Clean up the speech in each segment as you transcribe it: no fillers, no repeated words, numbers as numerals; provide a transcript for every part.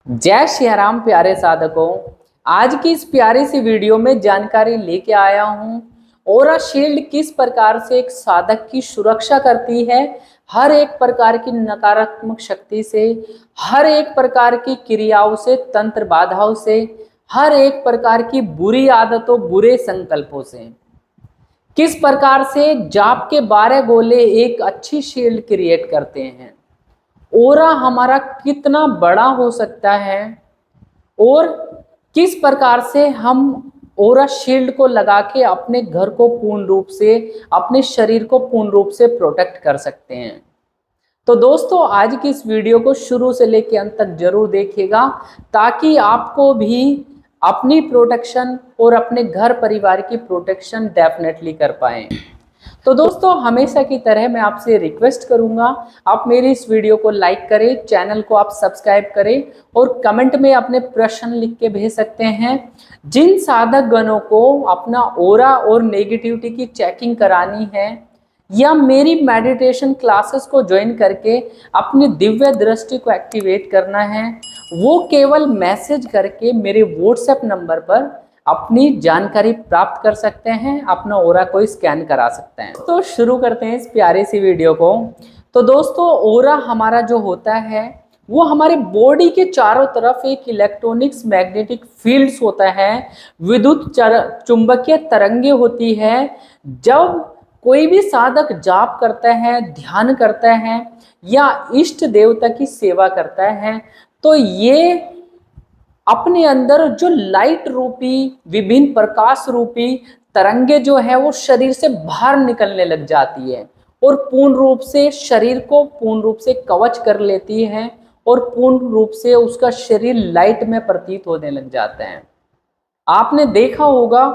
जय श्री राम प्यारे साधकों। आज की इस प्यारी सी वीडियो में जानकारी लेके आया हूँ। ओरा शील्ड किस प्रकार से एक साधक की सुरक्षा करती है, हर एक प्रकार की नकारात्मक शक्ति से, हर एक प्रकार की क्रियाओं से, तंत्र बाधाओं से, हर एक प्रकार की बुरी आदतों, बुरे संकल्पों से किस प्रकार से जाप के 12 गोले एक अच्छी शील्ड क्रिएट करते हैं। ओरा हमारा कितना बड़ा हो सकता है और किस प्रकार से हम ओरा शील्ड को लगा के अपने घर को पूर्ण रूप से, अपने शरीर को पूर्ण रूप से प्रोटेक्ट कर सकते हैं। तो दोस्तों, आज की इस वीडियो को शुरू से लेकर अंत तक जरूर देखिएगा ताकि आपको भी अपनी प्रोटेक्शन और अपने घर परिवार की प्रोटेक्शन डेफिनेटली कर पाएं। तो दोस्तों, हमेशा की तरह मैं आपसे रिक्वेस्ट करूंगा, आप मेरी इस वीडियो को लाइक करें, चैनल को आप सब्सक्राइब करें और कमेंट में अपने प्रश्न लिख के भेज सकते हैं। जिन साधक गणों को अपना ओरा और नेगेटिविटी की चेकिंग करानी है या मेरी मेडिटेशन क्लासेस को ज्वाइन करके अपनी दिव्य दृष्टि को एक्टिवेट करना है, वो केवल मैसेज करके मेरे व्हाट्सएप नंबर पर अपनी जानकारी प्राप्त कर सकते हैं, अपना ओरा को स्कैन करा सकते हैं। तो शुरू करते हैं इस प्यारी सी वीडियो को। तो दोस्तों, ओरा हमारा जो होता है वो हमारे बॉडी के चारों तरफ एक इलेक्ट्रॉनिक्स मैग्नेटिक फील्ड्स होता है, विद्युत चुंबकीय तरंगे होती है। जब कोई भी साधक जाप करता है, ध्यान करता है या इष्ट देवता की सेवा करता है, तो ये अपने अंदर जो लाइट रूपी, विभिन्न प्रकाश रूपी तरंगे जो है वो शरीर से बाहर निकलने लग जाती है और पूर्ण रूप से शरीर को पूर्ण रूप से कवच कर लेती है और पूर्ण रूप से उसका शरीर लाइट में प्रतीत होने लग जाता है। आपने देखा होगा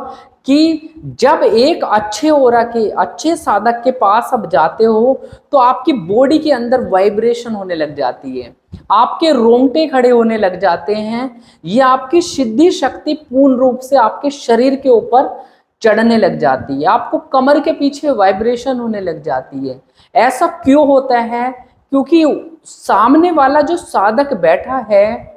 कि जब एक अच्छे ओरा के, अच्छे साधक के पास आप जाते हो तो आपकी बॉडी के अंदर वाइब्रेशन होने लग जाती है, आपके रोंगटे खड़े होने लग जाते हैं, या आपकी सिद्धि शक्ति पूर्ण रूप से आपके शरीर के ऊपर चढ़ने लग जाती है, आपको कमर के पीछे वाइब्रेशन होने लग जाती है। ऐसा क्यों होता है? क्योंकि सामने वाला जो साधक बैठा है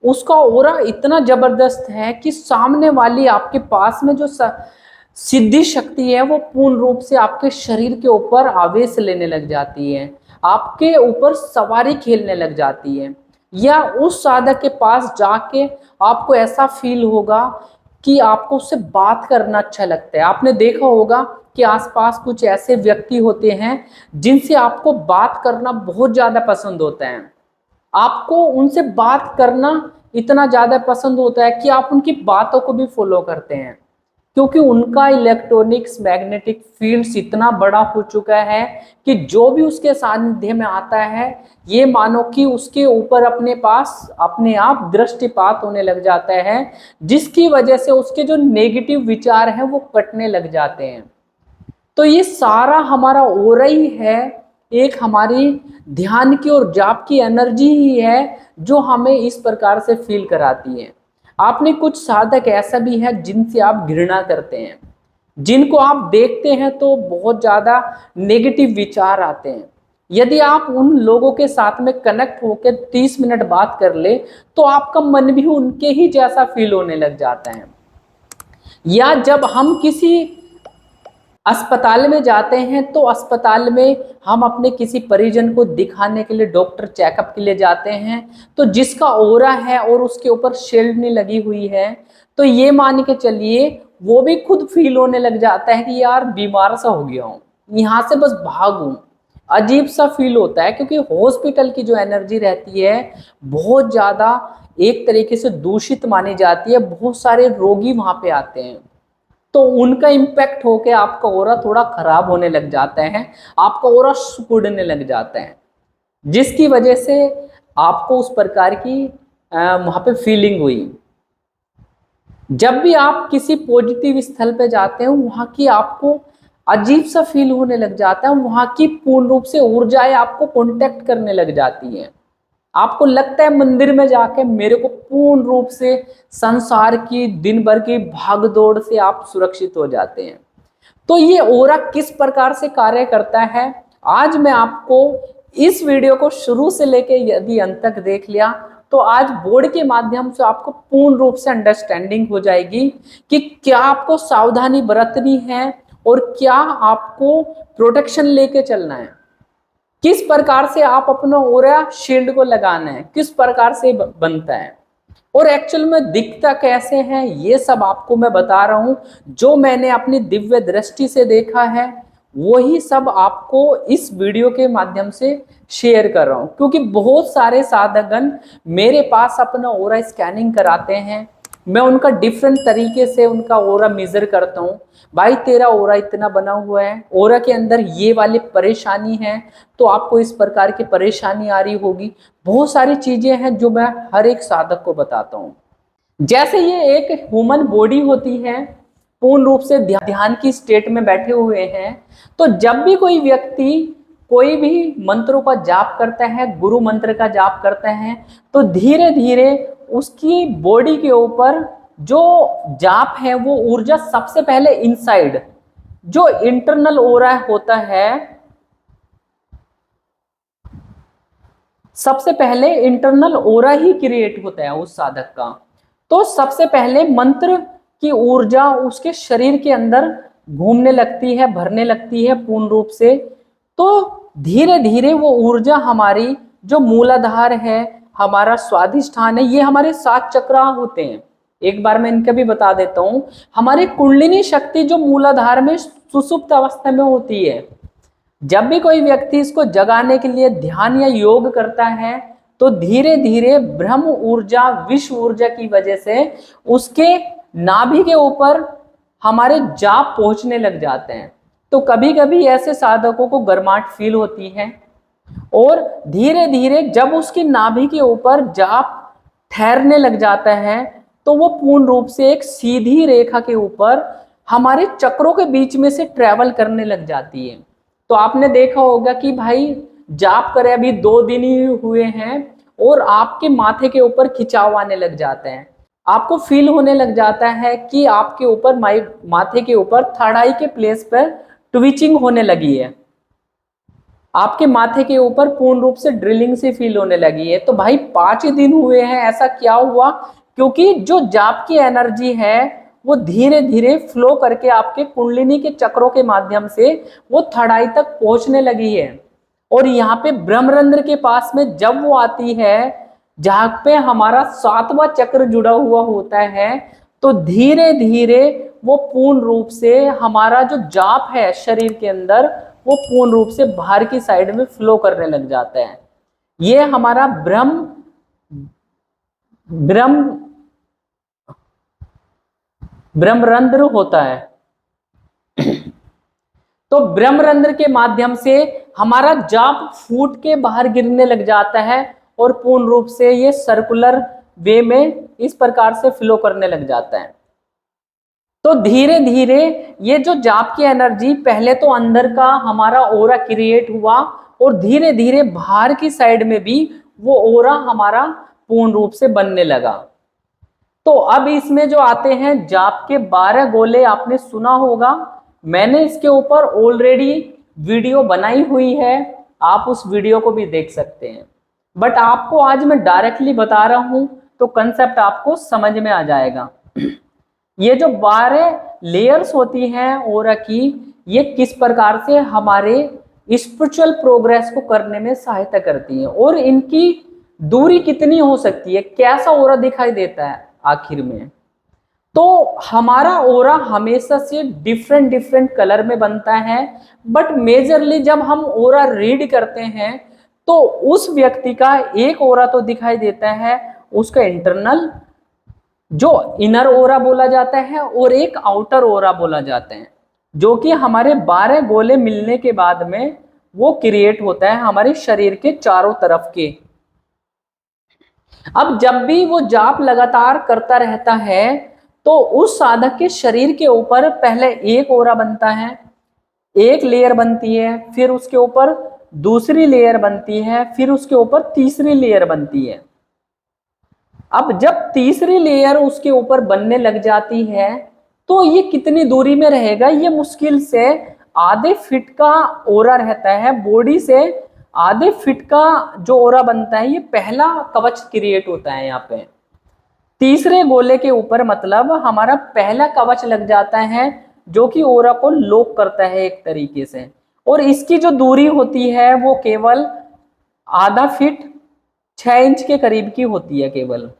उसका ओरा इतना जबरदस्त है कि सामने वाली आपके पास में जो सिद्धि शक्ति है वो पूर्ण रूप से आपके शरीर के ऊपर आवेश लेने लग जाती है, आपके ऊपर सवारी खेलने लग जाती है। या उस साधक के पास जाके आपको ऐसा फील होगा कि आपको उससे बात करना अच्छा लगता है। आपने देखा होगा कि आसपास कुछ ऐसे व्यक्ति होते हैं जिनसे आपको बात करना बहुत ज्यादा पसंद होता है, आपको उनसे बात करना इतना ज्यादा पसंद होता है कि आप उनकी बातों को भी फॉलो करते हैं, क्योंकि उनका इलेक्ट्रॉनिक्स मैग्नेटिक फील्ड्स इतना बड़ा हो चुका है कि जो भी उसके सानिध्य में आता है ये मानो कि उसके ऊपर अपने पास अपने आप दृष्टिपात होने लग जाता है, जिसकी वजह से उसके जो नेगेटिव विचार हैं वो कटने लग जाते हैं। तो ये सारा हमारा ओरा ही है, एक हमारी ध्यान की और जाप की एनर्जी ही है जो हमें इस प्रकार से फील कराती है। आपने कुछ साधक ऐसा भी है जिनसे आप घृणा करते हैं, जिनको आप देखते हैं तो बहुत ज्यादा नेगेटिव विचार आते हैं। यदि आप उन लोगों के साथ में कनेक्ट होकर 30 मिनट बात कर ले तो आपका मन भी उनके ही जैसा फील होने लग जाता है। या जब हम किसी अस्पताल में जाते हैं तो अस्पताल में हम अपने किसी परिजन को दिखाने के लिए, डॉक्टर चेकअप के लिए जाते हैं, तो जिसका ओरा है और उसके ऊपर शील्ड नहीं लगी हुई है तो ये मान के चलिए वो भी खुद फील होने लग जाता है कि यार बीमार सा हो गया हूँ, यहाँ से बस भागूं। अजीब सा फील होता है क्योंकि हॉस्पिटल की जो एनर्जी रहती है बहुत ज्यादा एक तरीके से दूषित मानी जाती है, बहुत सारे रोगी वहां पे आते हैं तो उनका इम्पैक्ट होके आपका ओरा थोड़ा खराब होने लग जाता है, आपका ओरा सिकुड़ने लग जाता है, जिसकी वजह से आपको उस प्रकार की वहां पे फीलिंग हुई। जब भी आप किसी पॉजिटिव स्थल पे जाते हैं वहां की आपको अजीब सा फील होने लग जाता है, वहां की पूर्ण रूप से ऊर्जाएं आपको कांटेक्ट करने लग जाती हैं, आपको लगता है मंदिर में जाके मेरे को पूर्ण रूप से संसार की दिन भर की भागदौड़ से आप सुरक्षित हो जाते हैं। तो ये ओरा किस प्रकार से कार्य करता है, आज मैं आपको इस वीडियो को शुरू से लेके यदि अंत तक देख लिया तो आज बोर्ड के माध्यम से आपको पूर्ण रूप से अंडरस्टैंडिंग हो जाएगी कि क्या आपको सावधानी बरतनी है और क्या आपको प्रोटेक्शन लेके चलना है, किस प्रकार से आप अपना ओरा शील्ड को लगाना है, किस प्रकार से बनता है और एक्चुअल में दिखता कैसे है, ये सब आपको मैं बता रहा हूं। जो मैंने अपनी दिव्य दृष्टि से देखा है वही सब आपको इस वीडियो के माध्यम से शेयर कर रहा हूं, क्योंकि बहुत सारे साधकगण मेरे पास अपना ओरा स्कैनिंग कराते हैं, मैं उनका डिफरेंट तरीके से उनका ओरा मेजर करता हूं। भाई तेरा ओरा इतना बना हुआ है, ओरा के अंदर ये वाली परेशानी है, तो आपको इस प्रकार की परेशानी आ रही होगी। बहुत सारी चीजें हैं जो मैं हर एक साधक को बताता हूँ। जैसे ये एक ह्यूमन बॉडी होती है, पूर्ण रूप से ध्यान की स्टेट में बैठे हुए हैं, तो जब भी कोई व्यक्ति कोई भी मंत्रों का जाप करता है, गुरु मंत्र का जाप करता है, तो धीरे धीरे उसकी बॉडी के ऊपर जो जाप है वो ऊर्जा सबसे पहले इनसाइड जो इंटरनल ओरा होता है, सबसे पहले इंटरनल ओरा ही क्रिएट होता है उस साधक का। तो सबसे पहले मंत्र की ऊर्जा उसके शरीर के अंदर घूमने लगती है, भरने लगती है पूर्ण रूप से। तो धीरे धीरे वो ऊर्जा हमारी जो मूलाधार है, हमारा स्वाधिष्ठान है, ये हमारे 7 चक्र होते हैं। एक बार मैं इनका भी बता देता हूं। हमारी कुंडलिनी शक्ति जो मूलाधार में सुसुप्त अवस्था में होती है, जब भी कोई व्यक्ति इसको जगाने के लिए ध्यान या योग करता है तो धीरे धीरे ब्रह्म ऊर्जा, विश्व ऊर्जा की वजह से उसके नाभि के ऊपर हमारे जाप पहुंचने लग जाते हैं। तो कभी कभी ऐसे साधकों को गर्माहट फील होती है और धीरे धीरे जब उसकी नाभि के ऊपर जाप ठहरने लग जाता है तो वो पूर्ण रूप से एक सीधी रेखा के ऊपर हमारे चक्रों के बीच में से ट्रेवल करने लग जाती है। तो आपने देखा होगा कि भाई जाप करे अभी 2 दिन ही हुए हैं और आपके माथे के ऊपर खिंचाव आने लग जाते हैं, आपको फील होने लग जाता है कि आपके ऊपर माथे के ऊपर थर्ड आई के प्लेस पर ट्विचिंग होने लगी है, आपके माथे के ऊपर पूर्ण रूप से ड्रिलिंग से फील होने लगी है। तो भाई 5 ही दिन हुए हैं, ऐसा क्या हुआ? क्योंकि जो जाप की एनर्जी है वो धीरे धीरे फ्लो करके आपके कुंडलिनी के चक्रों के माध्यम से वो थर्ड आई तक पहुंचने लगी है। और यहाँ पे ब्रह्मरंध्र के पास में जब वो आती है, जहां पे हमारा 7वां चक्र जुड़ा हुआ होता है, तो धीरे धीरे वो पूर्ण रूप से हमारा जो जाप है शरीर के अंदर वो पूर्ण रूप से बाहर की साइड में फ्लो करने लग जाता है। ये हमारा ब्रह्मरंध्र होता है। तो ब्रह्मरंध्र के माध्यम से हमारा जाप फूट के बाहर गिरने लग जाता है और पूर्ण रूप से ये सर्कुलर वे में इस प्रकार से फ्लो करने लग जाता है। तो धीरे धीरे ये जो जाप की एनर्जी पहले तो अंदर का हमारा ओरा क्रिएट हुआ और धीरे धीरे बाहर की साइड में भी वो ओरा हमारा पूर्ण रूप से बनने लगा। तो अब इसमें जो आते हैं जाप के 12 गोले, आपने सुना होगा, मैंने इसके ऊपर ऑलरेडी वीडियो बनाई हुई है, आप उस वीडियो को भी देख सकते हैं। बट आपको आज मैं डायरेक्टली बता रहा हूं तो कंसेप्ट आपको समझ में आ जाएगा। ये जो 12 लेयर्स होती हैं ओरा की, ये किस प्रकार से हमारे स्पिरिचुअल प्रोग्रेस को करने में सहायता करती हैं और इनकी दूरी कितनी हो सकती है, कैसा ओरा दिखाई देता है आखिर में। तो हमारा ओरा हमेशा से डिफरेंट डिफरेंट कलर में बनता है, बट मेजरली जब हम ओरा रीड करते हैं तो उस व्यक्ति का एक ओरा तो दिखाई देता है, उसका इंटरनल जो इनर ओरा बोला जाता है और एक आउटर ओरा बोला जाता है, जो कि हमारे 12 गोले मिलने के बाद में वो क्रिएट होता है हमारे शरीर के चारों तरफ के। अब जब भी वो जाप लगातार करता रहता है तो उस साधक के शरीर के ऊपर पहले एक ओरा बनता है, एक लेयर बनती है, फिर उसके ऊपर दूसरी लेयर बनती है, फिर उसके ऊपर तीसरी लेयर बनती है। अब जब तीसरी लेयर उसके ऊपर बनने लग जाती है तो ये कितनी दूरी में रहेगा, ये मुश्किल से आधे फीट का ओरा रहता है बॉडी से आधे फीट का जो ओरा बनता है, ये पहला कवच क्रिएट होता है यहाँ पे। तीसरे गोले के ऊपर मतलब हमारा पहला कवच लग जाता है, जो कि ओरा को लॉक करता है एक तरीके से। और इसकी जो दूरी होती है वो केवल आधा फीट 6 इंच के करीब की होती है केवल।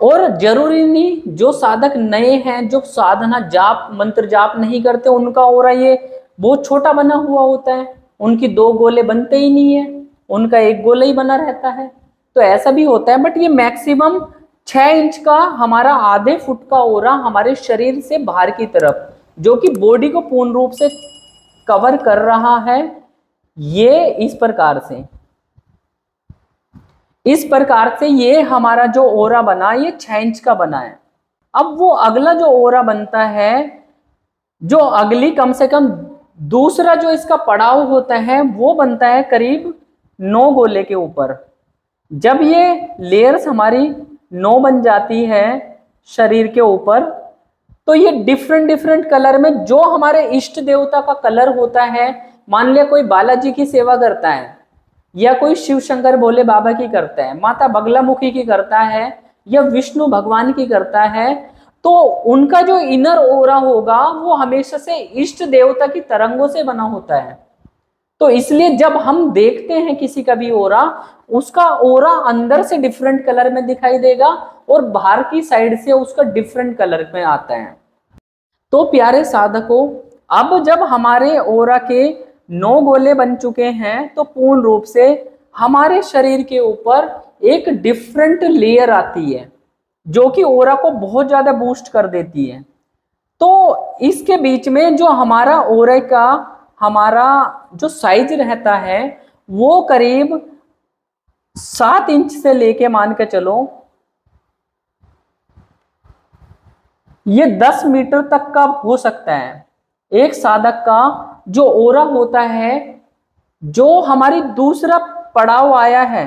और जरूरी नहीं, जो साधक नए हैं, जो साधना जाप मंत्र जाप नहीं करते, उनका ओरा ये बहुत छोटा बना हुआ होता है, उनकी 2 गोले बनते ही नहीं है, उनका 1 गोला ही बना रहता है। तो ऐसा भी होता है, बट ये मैक्सिमम 6 इंच का हमारा आधे फुट का ओरा हमारे शरीर से बाहर की तरफ, जो कि बॉडी को पूर्ण रूप से कवर कर रहा है, ये इस प्रकार से ये हमारा जो ओरा बना ये 6 इंच का बना है। अब वो अगला जो ओरा बनता है, जो अगली कम से कम दूसरा जो इसका पड़ाव होता है, वो बनता है करीब 9 गोले के ऊपर। जब ये लेयर्स हमारी 9 बन जाती है शरीर के ऊपर, तो ये डिफरेंट डिफरेंट कलर में, जो हमारे इष्ट देवता का कलर होता है, मान लिया कोई बालाजी की सेवा करता है, या कोई शिव शंकर भोले बाबा की करता है, माता बगलामुखी की करता है, या विष्णु भगवान की करता है, तो उनका जो इनर ओरा होगा वो हमेशा से इष्ट देवता की तरंगों से बना होता है। तो इसलिए जब हम देखते हैं किसी का भी ओरा, उसका ओरा अंदर से डिफरेंट कलर में दिखाई देगा और बाहर की साइड से उसका डिफरेंट कलर में आता है। तो प्यारे साधकों, अब जब हमारे ओरा के 9 गोले बन चुके हैं, तो पूर्ण रूप से हमारे शरीर के ऊपर एक डिफरेंट लेयर आती है, जो कि ओरा को बहुत ज्यादा बूस्ट कर देती है। तो इसके बीच में जो हमारा ओरे का हमारा जो साइज रहता है, वो करीब 7 इंच से लेके मान के चलो ये 10 मीटर तक का हो सकता है। एक साधक का जो ओरा होता है, जो हमारी दूसरा पड़ाव आया है,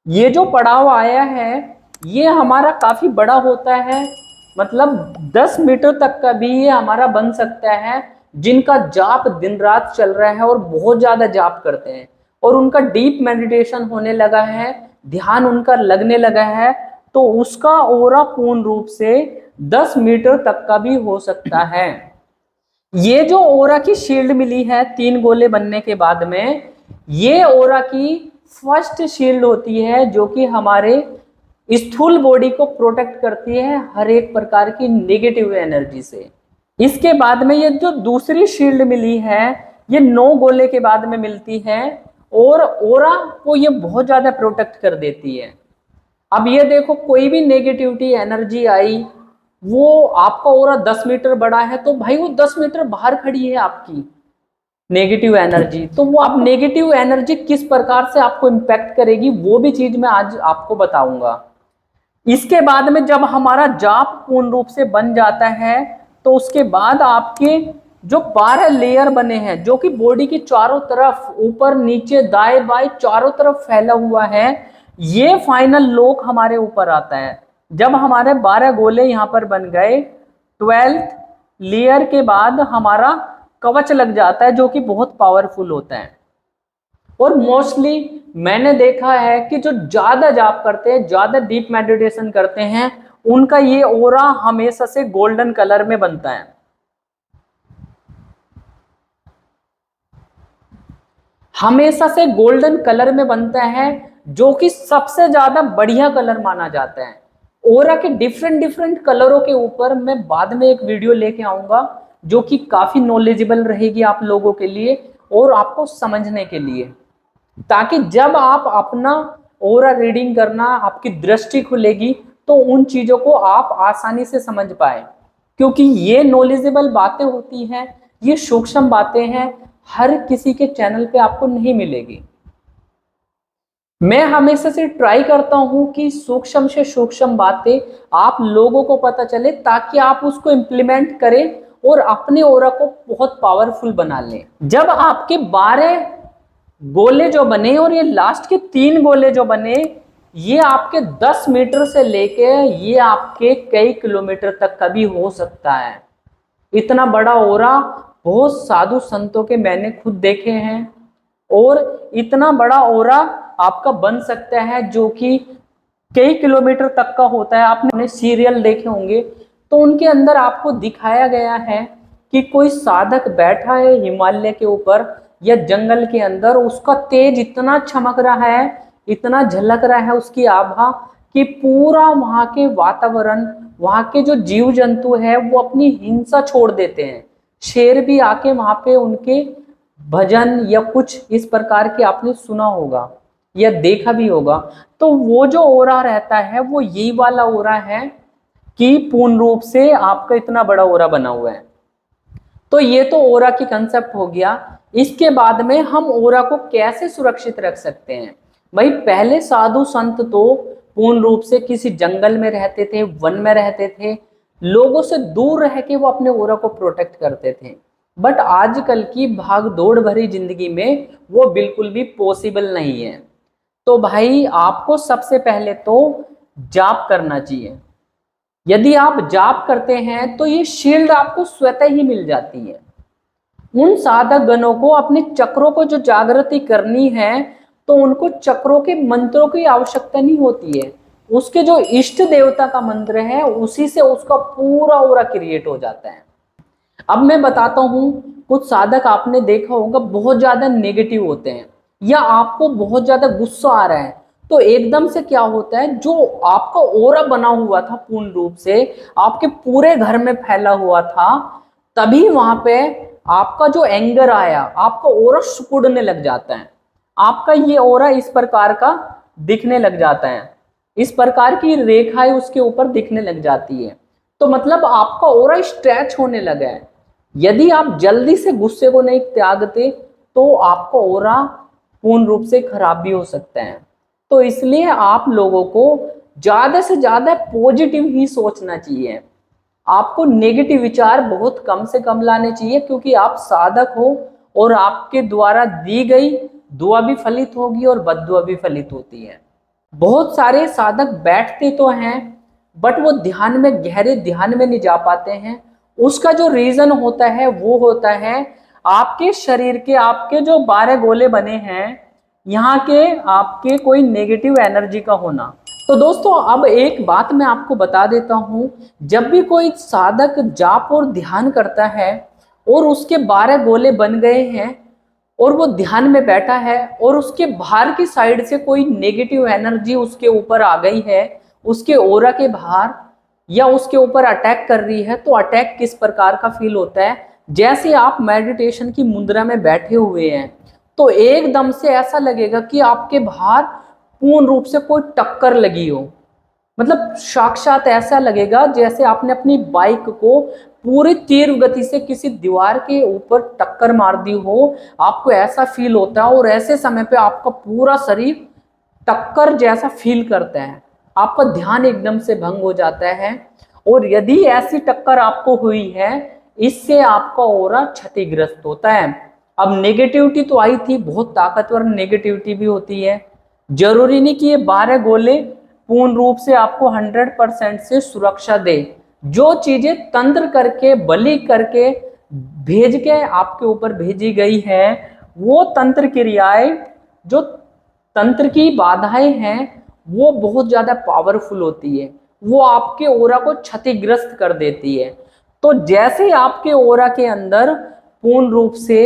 ये जो पड़ाव आया है ये हमारा काफी बड़ा होता है, मतलब 10 मीटर तक का भी ये हमारा बन सकता है, जिनका जाप दिन रात चल रहा है और बहुत ज्यादा जाप करते हैं और उनका डीप मेडिटेशन होने लगा है, ध्यान उनका लगने लगा है, तो उसका ओरा पूर्ण रूप से 10 मीटर तक का भी हो सकता है। ये जो ओरा की शील्ड मिली है 3 गोले बनने के बाद में, ये ओरा की फर्स्ट शील्ड होती है, जो कि हमारे स्थूल बॉडी को प्रोटेक्ट करती है हर एक प्रकार की नेगेटिव एनर्जी से। इसके बाद में ये जो दूसरी शील्ड मिली है, ये 9 गोले के बाद में मिलती है और ओरा को ये बहुत ज्यादा प्रोटेक्ट कर देती है। अब ये देखो, कोई भी नेगेटिविटी एनर्जी आई, वो आपका ओरा 10 मीटर बड़ा है, तो भाई वो 10 मीटर बाहर खड़ी है आपकी नेगेटिव एनर्जी, तो वो आप नेगेटिव एनर्जी किस प्रकार से आपको इम्पैक्ट करेगी, वो भी चीज मैं आज आपको बताऊंगा। इसके बाद में जब हमारा जाप पूर्ण रूप से बन जाता है, तो उसके बाद आपके जो 12 लेयर बने हैं, जो कि बॉडी की चारों तरफ ऊपर नीचे दाएं बाएं चारों तरफ फैला हुआ है, ये फाइनल लॉक हमारे ऊपर आता है। जब हमारे 12 गोले यहाँ पर बन गए, 12th लेयर के बाद हमारा कवच लग जाता है, जो कि बहुत पावरफुल होता है। और मोस्टली मैंने देखा है कि जो ज्यादा जाप करते हैं, ज्यादा डीप मेडिटेशन करते हैं, उनका ये ओरा हमेशा से गोल्डन कलर में बनता है। हमेशा से गोल्डन कलर में बनता है, जो कि सबसे ज्यादा बढ़िया कलर माना जाता है। ओरा के डिफरेंट डिफरेंट कलरों के ऊपर मैं बाद में एक वीडियो लेके आऊंगा, जो कि काफी नॉलेजेबल रहेगी आप लोगों के लिए और आपको समझने के लिए, ताकि जब आप अपना ओरा रीडिंग करना, आपकी दृष्टि खुलेगी, तो उन चीजों को आप आसानी से समझ पाए। क्योंकि ये नॉलेजेबल बातें होती हैं, ये सूक्ष्म बातें हैं, हर किसी के चैनल पे आपको नहीं मिलेगी। मैं हमेशा से ट्राई करता हूं कि सूक्ष्म से सूक्ष्म बातें आप लोगों को पता चले, ताकि आप उसको इम्प्लीमेंट करें और अपने ओरा को बहुत पावरफुल बना लें। जब आपके 12 गोले जो बने और ये लास्ट के 3 गोले जो बने, ये आपके 10 मीटर से लेके ये आपके कई किलोमीटर तक का भी हो सकता है। इतना बड़ा ओरा बहुत साधु संतों के मैंने खुद देखे हैं। और इतना बड़ा ओरा आपका बन सकता है जो कि कई किलोमीटर तक का होता है। आपने सीरियल देखे होंगे तो उनके अंदर आपको दिखाया गया है कि कोई साधक बैठा है हिमालय के ऊपर या जंगल के अंदर, उसका तेज इतना चमक रहा है, इतना झलक रहा है उसकी आभा, कि पूरा वहां के वातावरण, वहां के जो जीव जंतु है वो अपनी हिंसा छोड़ देते हैं। शेर भी आके वहां पे उनके भजन या कुछ इस प्रकार के आपने सुना होगा या देखा भी होगा। तो वो जो ओरा रहता है वो यही वाला ओरा है कि पूर्ण रूप से आपका इतना बड़ा ओरा बना हुआ है। तो ये तो ओरा की कंसेप्ट हो गया। इसके बाद में हम ओरा को कैसे सुरक्षित रख सकते हैं? भाई पहले साधु संत तो पूर्ण रूप से किसी जंगल में रहते थे, वन में रहते थे, लोगों से दूर रह के वो अपने ओरा को प्रोटेक्ट करते थे। बट आजकल की भाग दौड़ भरी जिंदगी में वो बिल्कुल भी पॉसिबल नहीं है। तो भाई आपको सबसे पहले तो जाप करना चाहिए। यदि आप जाप करते हैं तो ये शील्ड आपको स्वतः ही मिल जाती है। उन साधक गणों को अपने चक्रों को जो जागृति करनी है तो उनको चक्रों के मंत्रों की आवश्यकता नहीं होती है। उसके जो इष्ट देवता का मंत्र है उसी से उसका पूरा ओरा क्रिएट हो जाता है। अब मैं बताता हूं, कुछ साधक आपने देखा होगा बहुत ज्यादा नेगेटिव होते हैं या आपको बहुत ज्यादा गुस्सा आ रहा है, तो एकदम से क्या होता है, जो आपका ओरा बना हुआ था पूर्ण रूप से आपके पूरे घर में फैला हुआ था, तभी वहां पे आपका जो एंगर आया, आपका ओरा सिकुड़ने लग जाता है। आपका ये ओरा इस प्रकार का दिखने लग जाता है, इस प्रकार की रेखाएं उसके ऊपर दिखने लग जाती है। तो मतलब आपका ओरा स्ट्रेच होने लगा है। यदि आप जल्दी से गुस्से को नहीं त्यागते तो आपका ओरा पूर्ण रूप से खराब भी हो सकता है। तो इसलिए आप लोगों को ज्यादा से ज्यादा पॉजिटिव ही सोचना चाहिए। आपको नेगेटिव विचार बहुत कम से कम लाने चाहिए, क्योंकि आप साधक हो और आपके द्वारा दी गई दुआ भी फलित होगी और बद्दुआ भी फलित होती है। बहुत सारे साधक बैठते तो हैं बट वो ध्यान में, गहरे ध्यान में नहीं जा पाते हैं। उसका जो रीजन होता है वो होता है आपके शरीर के, आपके जो 12 गोले बने हैं यहाँ के, आपके कोई नेगेटिव एनर्जी का होना। तो दोस्तों अब एक बात मैं आपको बता देता हूं, जब भी कोई साधक जाप और ध्यान करता है और उसके 12 गोले बन गए हैं और वो ध्यान में बैठा है और उसके बाहर की साइड से कोई नेगेटिव एनर्जी उसके ऊपर आ गई है, उसके ओरा के बाहर, या उसके ऊपर अटैक कर रही है, तो अटैक किस प्रकार का फील होता है? जैसे आप मेडिटेशन की मुद्रा में बैठे हुए हैं तो एकदम से ऐसा लगेगा कि आपके बाहर पूर्ण रूप से कोई टक्कर लगी हो। मतलब साक्षात ऐसा लगेगा जैसे आपने अपनी बाइक को पूरी तीव्र गति से किसी दीवार के ऊपर टक्कर मार दी हो, आपको ऐसा फील होता है। और ऐसे समय पे आपका पूरा शरीर टक्कर जैसा फील करता है, आपका ध्यान एकदम से भंग हो जाता है। और यदि ऐसी टक्कर आपको हुई है, इससे आपका ओरा क्षतिग्रस्त होता है। अब नेगेटिविटी तो आई थी, बहुत ताकतवर नेगेटिविटी भी होती है। जरूरी नहीं कि ये 12 गोले पूर्ण रूप से आपको 100% से सुरक्षा दे। जो चीजें तंत्र करके, बलि करके, भेज के आपके ऊपर भेजी गई है, वो तंत्र क्रियाएं, जो तंत्र की बाधाएं हैं, वो बहुत ज्यादा पावरफुल होती है। वो आपके ओरा को क्षतिग्रस्त कर देती है। तो जैसे ही आपके ओरा के अंदर पूर्ण रूप से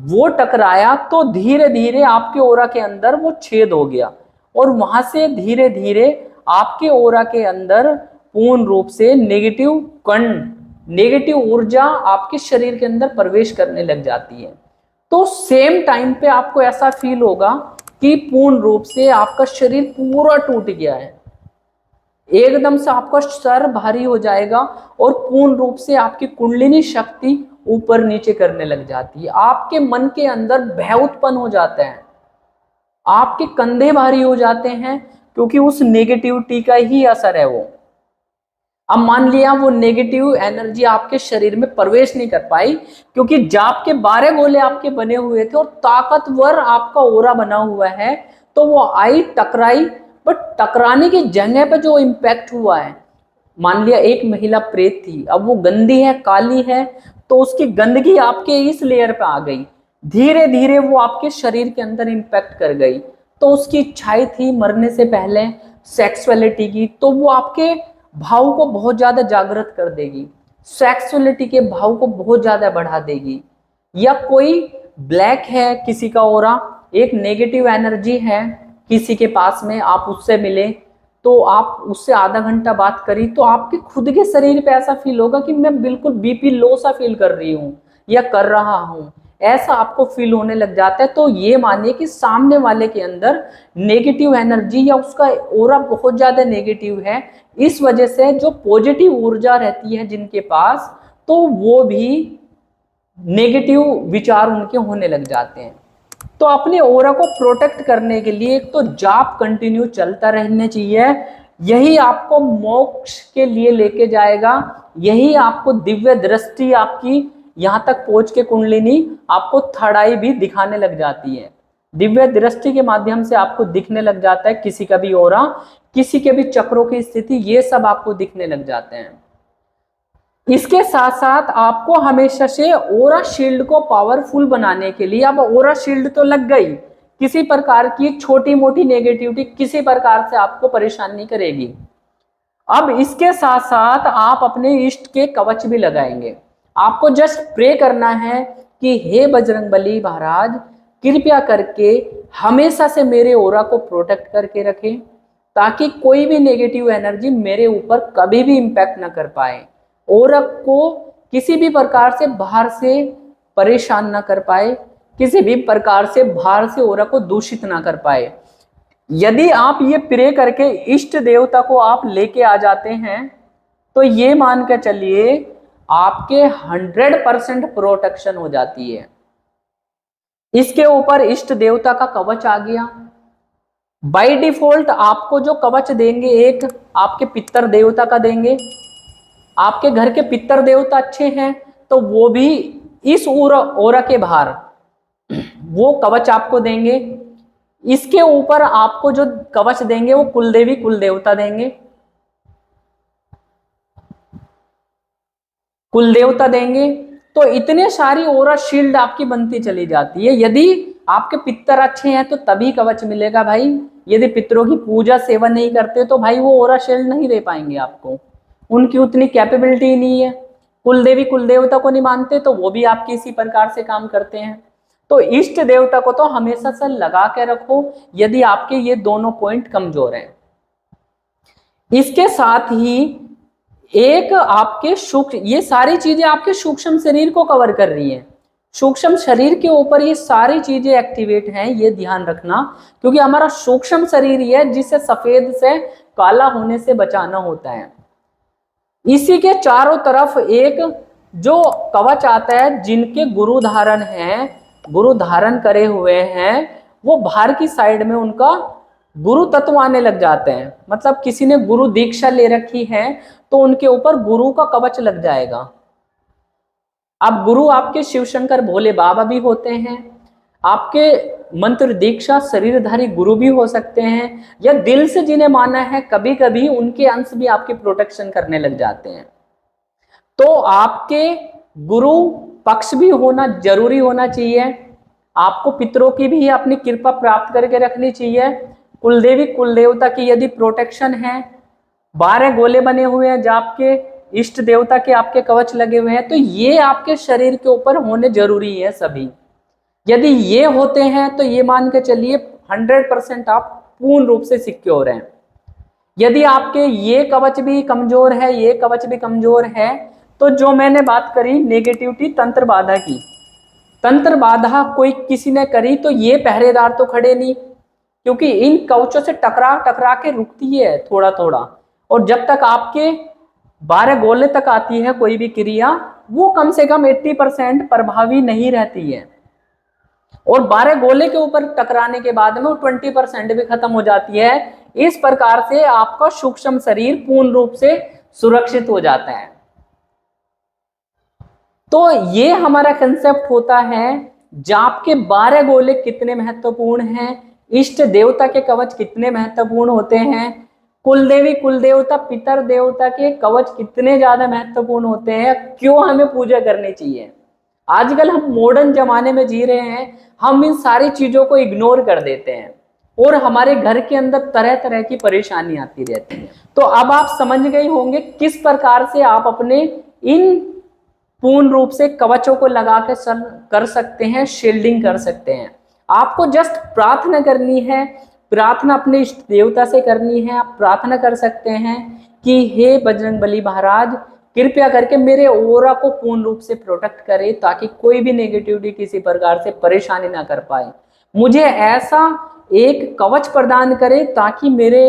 वो टकराया तो धीरे धीरे आपके ओरा के अंदर वो छेद हो गया और वहां से धीरे धीरे आपके ओरा के अंदर पूर्ण रूप से नेगेटिव कण, नेगेटिव ऊर्जा आपके शरीर के अंदर प्रवेश करने लग जाती है। तो सेम टाइम पे आपको ऐसा फील होगा कि पूर्ण रूप से आपका शरीर पूरा टूट गया है, एकदम से आपका सर भारी हो जाएगा और पूर्ण रूप से आपकी कुंडलिनी शक्ति ऊपर नीचे करने लग जाती है। आपके मन के अंदर भय उत्पन्न हो जाता है, आपके कंधे भारी हो जाते हैं, क्योंकि उस नेगेटिविटी का ही असर है वो। अब मान लिया वो नेगेटिव एनर्जी आपके शरीर में प्रवेश नहीं कर पाई, क्योंकि जाप के 12 गोले आपके बने हुए थे और ताकतवर आपका ओरा बना हुआ है, तो वो आई, टकराई। बट टकराने की जगह पे जो इम्पैक्ट हुआ है, मान लिया एक महिला प्रेत थी, अब वो गंदी है, काली है, तो उसकी गंदगी आपके इस लेयर पे आ गई, धीरे धीरे वो आपके शरीर के अंदर इंपैक्ट कर गई। तो उसकी इच्छाएं थी मरने से पहले सेक्सुअलिटी की, तो वो आपके भाव को बहुत ज्यादा जागृत कर देगी, सेक्सुअलिटी के भाव को बहुत ज्यादा बढ़ा देगी। या कोई ब्लैक है किसी का ओरा, एक नेगेटिव एनर्जी है किसी के पास में, आप उससे मिले तो आप उससे आधा घंटा बात करी तो आपके खुद के शरीर पे ऐसा फील होगा कि मैं बिल्कुल बीपी लो सा फील कर रही हूँ या कर रहा हूँ, ऐसा आपको फील होने लग जाता है। तो ये मानिए कि सामने वाले के अंदर नेगेटिव एनर्जी या उसका ओरा बहुत ज्यादा नेगेटिव है। इस वजह से जो पॉजिटिव ऊर्जा रहती है जिनके पास, तो वो भी नेगेटिव विचार उनके होने लग जाते हैं। तो अपने ओरा को प्रोटेक्ट करने के लिए एक तो जाप कंटिन्यू चलता रहना चाहिए, यही आपको मोक्ष के लिए लेके जाएगा, यही आपको दिव्य दृष्टि आपकी यहाँ तक पहुंच के कुंडलिनी आपको थर्ड आई भी दिखाने लग जाती है। दिव्य दृष्टि के माध्यम से आपको दिखने लग जाता है किसी का भी ओरा, किसी के भी चक्रों की स्थिति, ये सब आपको दिखने लग जाते हैं। इसके साथ साथ आपको हमेशा से ओरा शील्ड को पावरफुल बनाने के लिए, अब ओरा शील्ड तो लग गई, किसी प्रकार की छोटी मोटी नेगेटिविटी किसी प्रकार से आपको परेशान नहीं करेगी। अब इसके साथ साथ आप अपने इष्ट के कवच भी लगाएंगे। आपको जस्ट प्रे करना है कि हे बजरंगबली महाराज, कृपया करके हमेशा से मेरे ओरा को प्रोटेक्ट करके रखें, ताकि कोई भी नेगेटिव एनर्जी मेरे ऊपर कभी भी इंपैक्ट ना कर पाए, ओरा को किसी भी प्रकार से बाहर से परेशान ना कर पाए, किसी भी प्रकार से बाहर से ओरा को दूषित ना कर पाए। यदि आप ये प्रे करके इष्ट देवता को आप लेके आ जाते हैं तो ये मान के चलिए आपके 100% प्रोटेक्शन हो जाती है। इसके ऊपर इष्ट देवता का कवच आ गया। बाय डिफॉल्ट आपको जो कवच देंगे, एक आपके पितर देवता का देंगे। आपके घर के पितर देवता अच्छे हैं तो वो भी इस ओरा के बाहर वो कवच आपको देंगे। इसके ऊपर आपको जो कवच देंगे वो कुलदेवी कुल देवता देंगे, कुल देवता देंगे। तो इतने सारी ओरा शील्ड आपकी बनती चली जाती है। यदि आपके पितर अच्छे हैं तो तभी कवच मिलेगा भाई, यदि पितरों की पूजा सेवा नहीं करते तो भाई वो ओरा शील्ड नहीं दे पाएंगे आपको, उनकी उतनी कैपेबिलिटी नहीं है। कुलदेवी कुल देवता को नहीं मानते तो वो भी आपके इसी प्रकार से काम करते हैं। तो इष्ट देवता को तो हमेशा से लगा के रखो यदि आपके ये दोनों पॉइंट कमजोर हैं। इसके साथ ही एक आपके सूक्ष्म, ये सारी चीजें आपके सूक्ष्म शरीर को कवर कर रही हैं। सूक्ष्म शरीर के ऊपर ये सारी चीजें एक्टिवेट हैं, ये ध्यान रखना, क्योंकि हमारा सूक्ष्म शरीर ही है जिसे सफेद से काला होने से बचाना होता है। इसी के चारों तरफ एक जो कवच आता है, जिनके गुरु धारण है, गुरु धारण करे हुए हैं, वो बाहर की साइड में उनका गुरु तत्व आने लग जाते हैं। मतलब किसी ने गुरु दीक्षा ले रखी है तो उनके ऊपर गुरु का कवच लग जाएगा। अब गुरु आपके शिव शंकर भोले बाबा भी होते हैं, आपके मंत्र दीक्षा शरीरधारी गुरु भी हो सकते हैं, या दिल से जिन्हें माना है कभी कभी उनके अंश भी आपकी प्रोटेक्शन करने लग जाते हैं। तो आपके गुरु पक्ष भी होना जरूरी होना चाहिए। आपको पितरों की भी अपनी कृपा प्राप्त करके रखनी चाहिए। कुलदेवी कुल देवता की यदि प्रोटेक्शन है, 12 गोले बने हुए हैं जाप के, इष्ट देवता के आपके कवच लगे हुए हैं, तो ये आपके शरीर के ऊपर होने जरूरी है सभी। यदि ये होते हैं तो ये मान के चलिए 100% आप पूर्ण रूप से सिक्योर हैं। यदि आपके ये कवच भी कमजोर है, ये कवच भी कमजोर है, तो जो मैंने बात करी नेगेटिविटी तंत्र बाधा की, तंत्र बाधा कोई किसी ने करी तो ये पहरेदार तो खड़े नहीं, क्योंकि इन कवचों से टकरा टकरा के रुकती है थोड़ा थोड़ा, और जब तक आपके 12 गोले तक आती है कोई भी क्रिया, वो कम से कम 80% प्रभावी नहीं रहती है, और 12 गोले के ऊपर टकराने के बाद में वो 20% भी खत्म हो जाती है। इस प्रकार से आपका सूक्ष्म शरीर पूर्ण रूप से सुरक्षित हो जाता है। तो ये हमारा कंसेप्ट होता है जाप के 12 गोले कितने महत्वपूर्ण हैं, इष्ट देवता के कवच कितने महत्वपूर्ण होते हैं, कुलदेवी, कुलदेवता, पितर देवता के कवच कितने ज्यादा महत्वपूर्ण होते हैं, क्यों हमें पूजा करनी चाहिए। आजकल हम मॉडर्न जमाने में जी रहे हैं, हम इन सारी चीजों को इग्नोर कर देते हैं और हमारे घर के अंदर तरह तरह की परेशानी आती रहती है। तो अब आप समझ गए होंगे किस प्रकार से आप अपने इन पूर्ण रूप से कवचों को लगा के कर सकते हैं, शील्डिंग कर सकते हैं। आपको जस्ट प्रार्थना करनी है, प्रार्थना अपने इष्ट देवता से करनी है। आप प्रार्थना कर सकते हैं कि हे बजरंगबली महाराज, कृपया करके मेरे ओरा को पूर्ण रूप से प्रोटेक्ट करे, ताकि कोई भी नेगेटिविटी किसी प्रकार से परेशानी ना कर पाए। मुझे ऐसा एक कवच प्रदान करे ताकि मेरे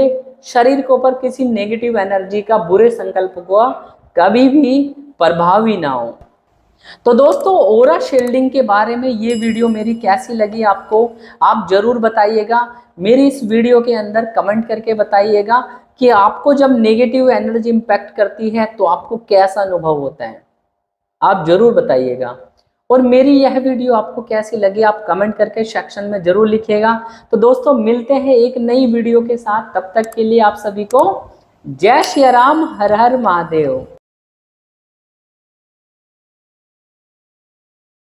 शरीर के ऊपर किसी नेगेटिव एनर्जी का, बुरे संकल्प का कभी भी प्रभाव ही ना हो। तो दोस्तों, ओरा शील्डिंग के बारे में ये वीडियो मेरी कैसी लगी आपको, आप जरूर बताइएगा। मेरी इस वीडियो के अंदर कमेंट करके बताइएगा कि आपको जब नेगेटिव एनर्जी इंपैक्ट करती है तो आपको कैसा अनुभव होता है, आप जरूर बताइएगा। और मेरी यह वीडियो आपको कैसी लगी आप कमेंट करके सेक्शन में जरूर लिखिएगा। तो दोस्तों, मिलते हैं एक नई वीडियो के साथ, तब तक के लिए आप सभी को जय श्री राम, हर हर महादेव।